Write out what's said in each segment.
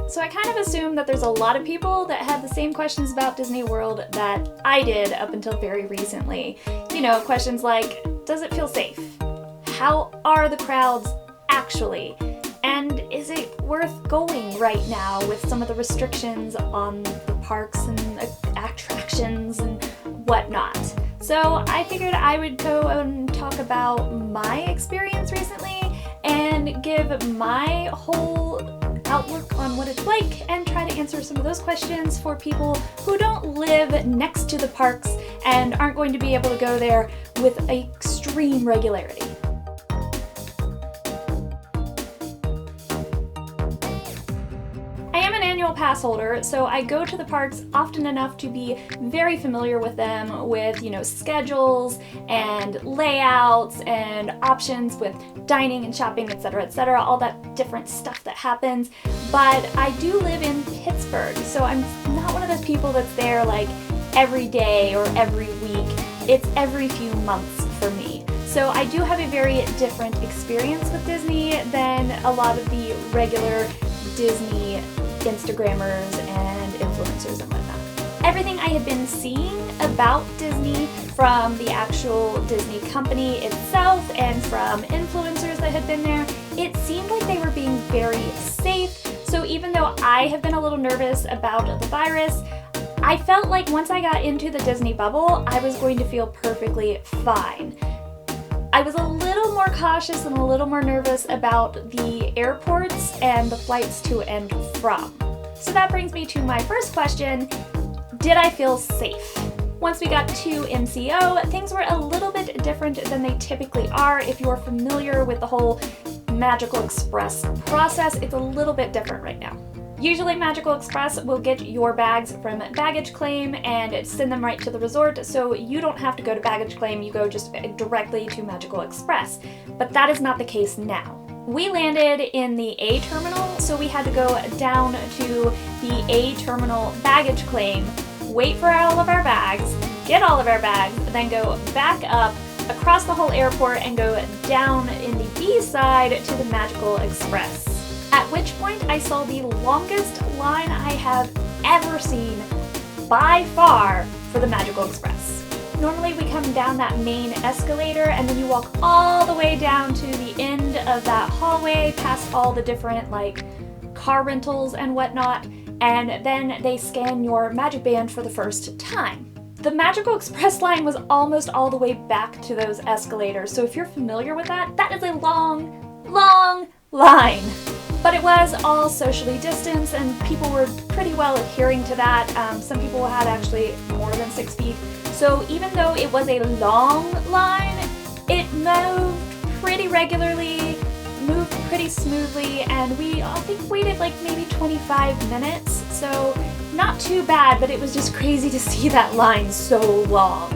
So I kind of assume that there's a lot of people that had the same questions about Disney World that I did up until very recently. You know, questions like, does it feel safe? How are the crowds actually? And is it worth going right now with some of the restrictions on the parks and attractions and whatnot? So I figured I would go and talk about my experience recently and give my whole outlook on what it's like and try to answer some of those questions for people who don't live next to the parks and aren't going to be able to go there with extreme regularity. I am an annual pass holder, so I go to the parks often enough to be very familiar with them, with, schedules and layouts and options with dining and shopping, etc., all that different stuff that happens. But I do live in Pittsburgh, so I'm not one of those people that's there like every day or every week. It's every few months for me. So I do have a very different experience with Disney than a lot of the regular Disney Instagrammers and influencers and whatnot. Everything I had been seeing about Disney from the actual Disney company itself and from influencers that had been there, it seemed like they were being very safe. So even though I have been a little nervous about the virus, I felt like once I got into the Disney bubble, I was going to feel perfectly fine. I was a little more cautious and a little more nervous about the airports and the flights to and from. So that brings me to my first question: did I feel safe? Once we got to MCO, things were a little bit different than they typically are. If you're familiar with the whole Magical Express process, it's a little bit different right now. Usually Magical Express will get your bags from baggage claim and send them right to the resort, so you don't have to go to baggage claim, you go just directly to Magical Express. But that is not the case now. We landed in the A terminal, so we had to go down to the A terminal baggage claim, wait for all of our bags, get all of our bags, then go back up across the whole airport and go down in the B side to the Magical Express. At which point I saw the longest line I have ever seen by far for the Magical Express. Normally we come down that main escalator and then you walk all the way down to the end of that hallway past all the different car rentals and whatnot, and then they scan your Magic Band for the first time. The Magical Express line was almost all the way back to those escalators, so if you're familiar with that, that is a long, long line. But it was all socially distanced and people were pretty well adhering to that. Some people had actually more than 6 feet. So even though it was a long line, it moved pretty regularly, moved pretty smoothly, and we I think waited maybe 25 minutes. So not too bad, but it was just crazy to see that line so long.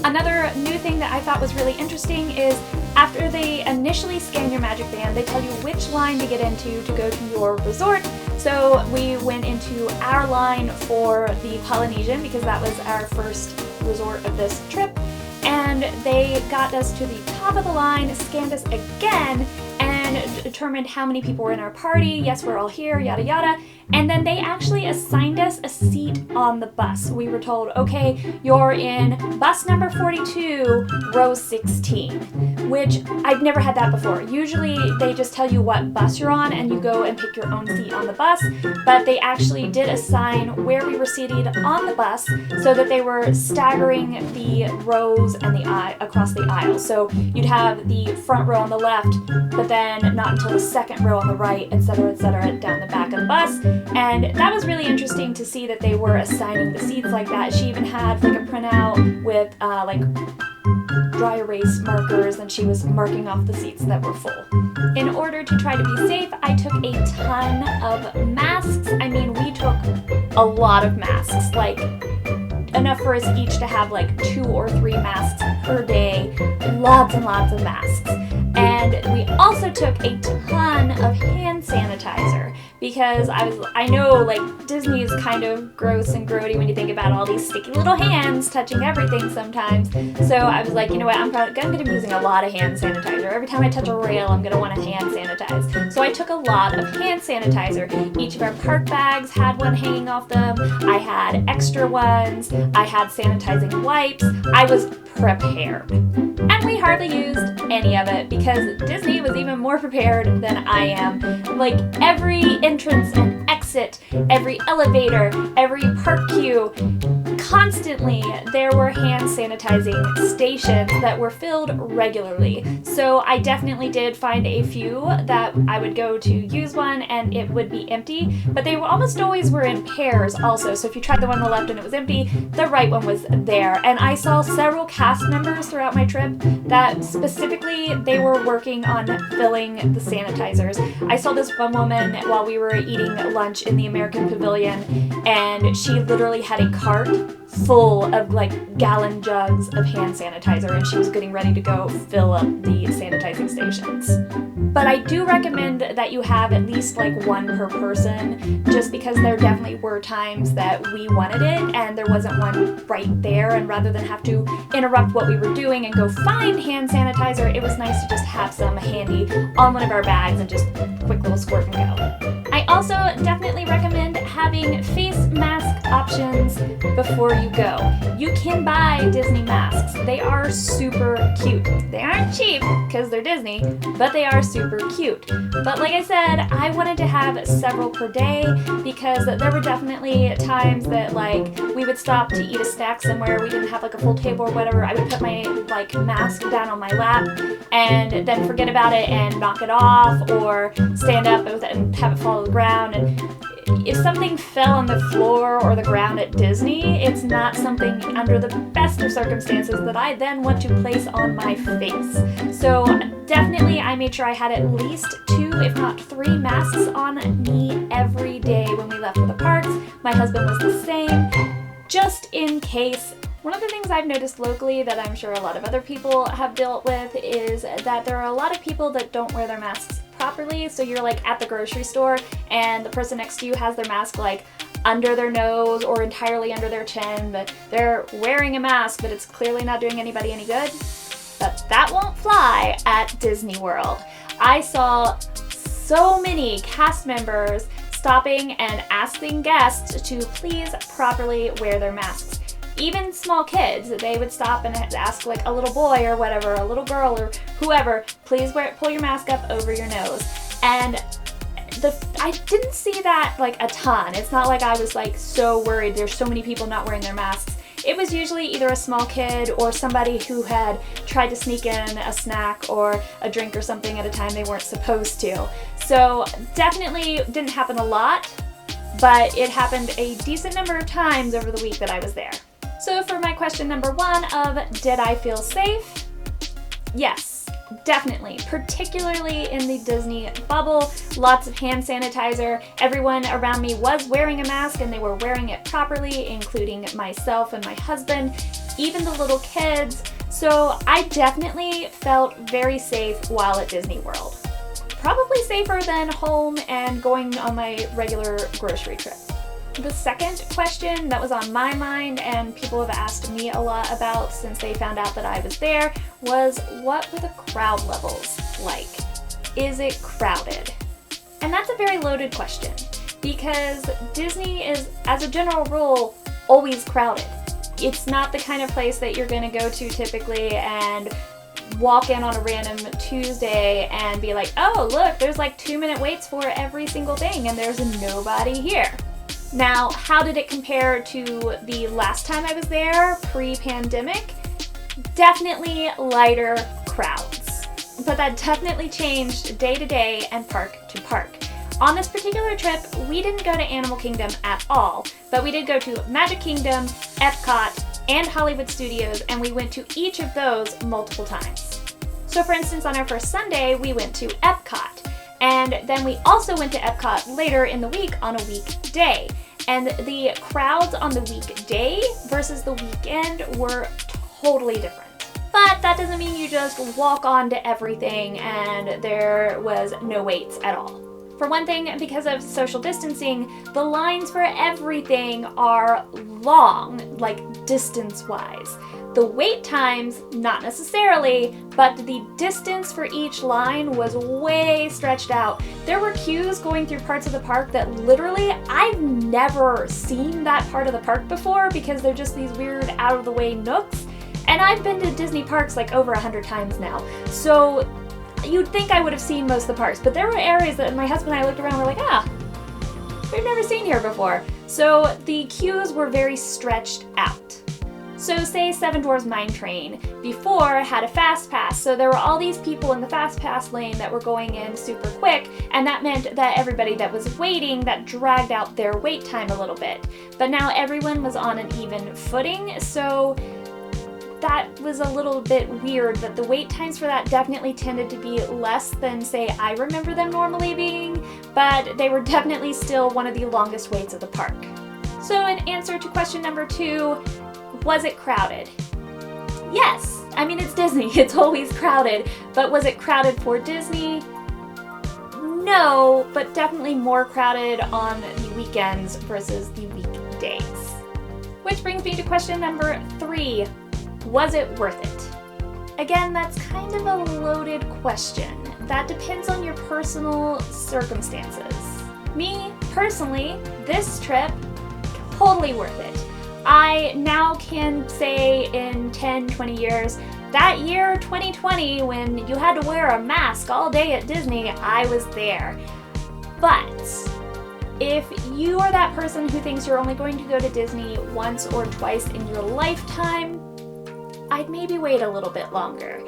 Another new thing that I thought was really interesting is after they initially scan your Magic Band, they tell you which line to get into to go to your resort. So we went into our line for the Polynesian because that was our first resort of this trip. And they got us to the top of the line, scanned us again, and determined how many people were in our party. Yes, we're all here, yada yada. And then they actually assigned us a seat on the bus. We were told, okay, you're in bus number 42, row 16, which I've never had that before. Usually they just tell you what bus you're on and you go and pick your own seat on the bus, but they actually did assign where we were seated on the bus so that they were staggering the rows and the across the aisle. So you'd have the front row on the left, but then not until the second row on the right, etc., down the back of the bus. And that was really interesting to see that they were assigning the seats like that. She even had a printout with dry erase markers, and she was marking off the seats that were full. In order to try to be safe, I took a ton of masks. I mean, we took a lot of masks, enough for us each to have 2 or 3 masks per day, lots and lots of masks. And we also took a ton of hand sanitizer because I know like Disney is kind of gross and grody when you think about all these sticky little hands touching everything sometimes. So I was like, you know what, I'm gonna be using a lot of hand sanitizer. Every time I touch a rail, I'm gonna want to hand sanitize. So I took a lot of hand sanitizer. Each of our park bags had one hanging off them. I had extra ones. I had sanitizing wipes. I was prepared. And we hardly used any of it because Disney was even more prepared than I am. Like every entrance and exit, every elevator, every park queue, constantly there were hand sanitizing stations that were filled regularly. So I definitely did find a few that I would go to use one and it would be empty, but they almost always were in pairs also. So if you tried the one on the left and it was empty, the right one was there. And I saw several cast members throughout my trip that specifically they were working on filling the sanitizers. I saw this one woman while we were eating lunch in the American Pavilion, and she literally had a cart full of like gallon jugs of hand sanitizer, and she was getting ready to go fill up the sanitizing stations. But I do recommend that you have at least like one per person, just because there definitely were times that we wanted it and there wasn't one right there, and rather than have to interrupt what we were doing and go find hand sanitizer, it was nice to just have some handy on one of our bags and just quick little squirt and go. I also definitely recommend having face mask options before you go. You can buy Disney masks. They are super cute. They aren't cheap because they're Disney, but they are super cute. But like I said, I wanted to have several per day because there were definitely times that like we would stop to eat a snack somewhere, we didn't have like a full table or whatever. I would put my like mask down on my lap and then forget about it and knock it off, or stand up and have it fall to the ground. And if something fell on the floor or the ground at Disney, it's not something under the best of circumstances that I then want to place on my face. So definitely I made sure I had at least 2, if not 3 masks on me every day when we left for the parks. My husband was the same, just in case. One of the things I've noticed locally that I'm sure a lot of other people have dealt with is that there are a lot of people that don't wear their masks properly. So you're like at the grocery store and the person next to you has their mask like under their nose or entirely under their chin, but they're wearing a mask, but it's clearly not doing anybody any good. But that won't fly at Disney World. I saw so many cast members stopping and asking guests to please properly wear their masks. Even small kids, they would stop and ask like a little boy or whatever, a little girl or whoever, please pull your mask up over your nose. And I didn't see that like a ton. It's not like I was like so worried there's so many people not wearing their masks. It was usually either a small kid or somebody who had tried to sneak in a snack or a drink or something at a time they weren't supposed to. So definitely didn't happen a lot, but it happened a decent number of times over the week that I was there. So for my question number 1 of did I feel safe? Yes, definitely, particularly in the Disney bubble. Lots of hand sanitizer. Everyone around me was wearing a mask and they were wearing it properly, including myself and my husband, even the little kids. So I definitely felt very safe while at Disney World. Probably safer than home and going on my regular grocery trip. The second question that was on my mind and people have asked me a lot about since they found out that I was there was, what were the crowd levels like? Is it crowded? And that's a very loaded question because Disney is, as a general rule, always crowded. It's not the kind of place that you're going to go to typically and walk in on a random Tuesday and be like, oh, look, there's like 2-minute waits for every single thing and there's nobody here. Now, how did it compare to the last time I was there, pre-pandemic? Definitely lighter crowds. But that definitely changed day to day and park to park. On this particular trip, we didn't go to Animal Kingdom at all, but we did go to Magic Kingdom, Epcot, and Hollywood Studios, and we went to each of those multiple times. So for instance, on our first Sunday, we went to Epcot, and then we also went to Epcot later in the week on a weekday. And the crowds on the weekday versus the weekend were totally different. But that doesn't mean you just walk on to everything and there was no waits at all. For one thing, because of social distancing, the lines for everything are long, like distance-wise. The wait times, not necessarily, but the distance for each line was way stretched out. There were queues going through parts of the park that literally I've never seen that part of the park before because they're just these weird out-of-the-way nooks. And I've been to Disney parks like over 100 times now. So you'd think I would have seen most of the parks, but there were areas that my husband and I looked around and were like, we've never seen here before. So the queues were very stretched out. So say Seven Dwarfs Mine Train before had a fast pass, so there were all these people in the fast pass lane that were going in super quick, and that meant that everybody that was waiting, that dragged out their wait time a little bit. But now everyone was on an even footing, so that was a little bit weird that the wait times for that definitely tended to be less than, say, I remember them normally being, but they were definitely still one of the longest waits of the park. So in answer to question number 2, was it crowded? Yes. I mean, it's Disney. It's always crowded. But was it crowded for Disney? No, but definitely more crowded on the weekends versus the weekdays. Which brings me to question number 3. Was it worth it? Again, that's kind of a loaded question. That depends on your personal circumstances. Me, personally, this trip, totally worth it. I now can say in 10, 20 years, that year 2020 when you had to wear a mask all day at Disney, I was there. But if you are that person who thinks you're only going to go to Disney once or twice in your lifetime, I'd maybe wait a little bit longer.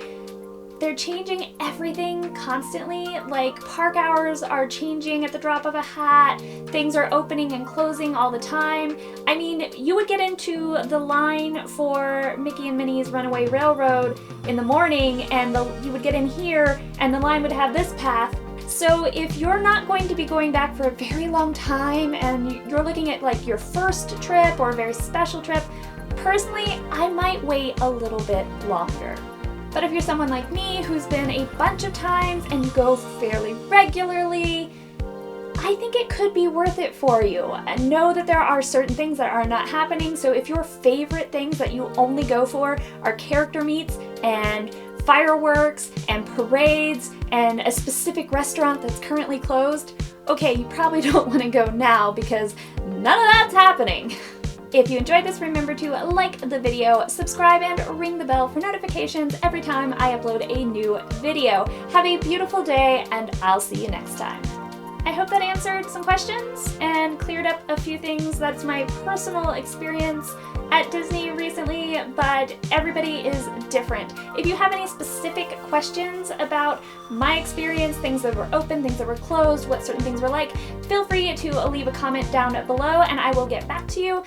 They're changing everything constantly, like park hours are changing at the drop of a hat, things are opening and closing all the time. I mean, you would get into the line for Mickey and Minnie's Runaway Railroad in the morning and you would get in here and the line would have this path. So if you're not going to be going back for a very long time and you're looking at like your first trip or a very special trip, personally, I might wait a little bit longer. But if you're someone like me who's been a bunch of times and you go fairly regularly, I think it could be worth it for you. And know that there are certain things that are not happening, so if your favorite things that you only go for are character meets and fireworks and parades and a specific restaurant that's currently closed, okay, you probably don't want to go now because none of that's happening. If you enjoyed this, remember to like the video, subscribe, and ring the bell for notifications every time I upload a new video. Have a beautiful day, and I'll see you next time. I hope that answered some questions and cleared up a few things. That's my personal experience at Disney recently, but everybody is different. If you have any specific questions about my experience, things that were open, things that were closed, what certain things were like, feel free to leave a comment down below and I will get back to you.